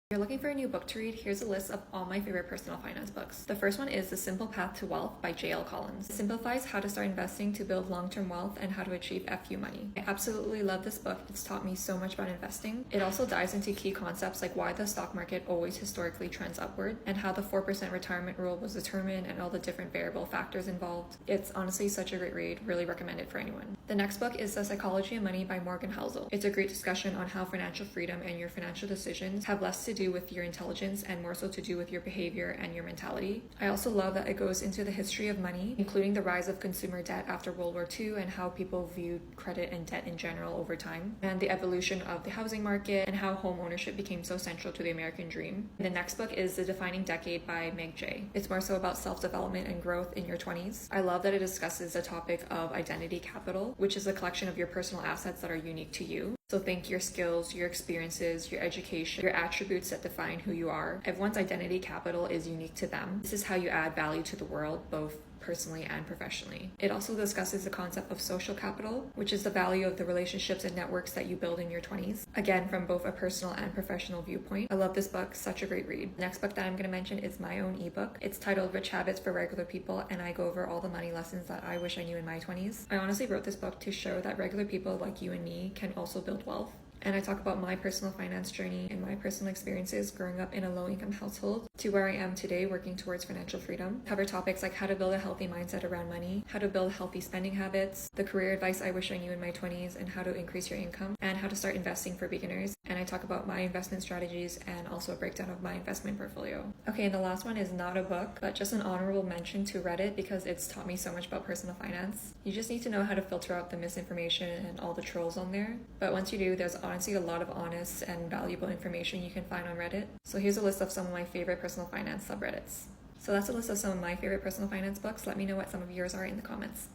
If you're looking for a new book to read, here's a list of all my favorite personal finance books. The first one is The Simple Path to Wealth by J.L. Collins. It simplifies how to start investing to build long-term wealth and how to achieve FU money. I absolutely love this book. It's taught me so much about investing. It also dives into key concepts like why the stock market always historically trends upward and how the 4% retirement rule was determined and all the different variable factors involved. It's honestly such a great read. Really recommend it for anyone. The next book is The Psychology of Money by Morgan Housel. It's a great discussion on how financial freedom and your financial decisions have less to do with your intelligence and more so to do with your behavior and your mentality. I also love that it goes into the history of money, including the rise of consumer debt after World War II and how people viewed credit and debt in general over time, and the evolution of the housing market and how home ownership became so central to the American dream. The next book is The Defining Decade by Meg Jay. It's more so about self-development and growth in your 20s. I love that it discusses the topic of identity capital, which is a collection of your personal assets that are unique to you. So think your skills, your experiences, your education, your attributes that define who you are. Everyone's identity capital is unique to them. This is how you add value to the world, both personally and professionally. It also discusses the concept of social capital, which is the value of the relationships and networks that you build in your 20s. Again, from both a personal and professional viewpoint. I love this book, such a great read. The next book that I'm going to mention is my own ebook. It's titled Rich Habits for Regular People, and I go over all the money lessons that I wish I knew in my 20s. I honestly wrote this book to show that regular people like you and me can also build wealth. And I talk about my personal finance journey and my personal experiences growing up in a low-income household to where I am today working towards financial freedom. Cover topics like how to build a healthy mindset around money, how to build healthy spending habits, the career advice I wish I knew in my 20s and how to increase your income, and how to start investing for beginners. And I talk about my investment strategies and also a breakdown of my investment portfolio. Okay, and the last one is not a book, but just an honorable mention to Reddit because it's taught me so much about personal finance. You just need to know how to filter out the misinformation and all the trolls on there. But once you do, there's honestly a lot of honest and valuable information you can find on Reddit. So here's a list of some of my favorite personal finance subreddits. So that's a list of some of my favorite personal finance books. Let me know what some of yours are in the comments.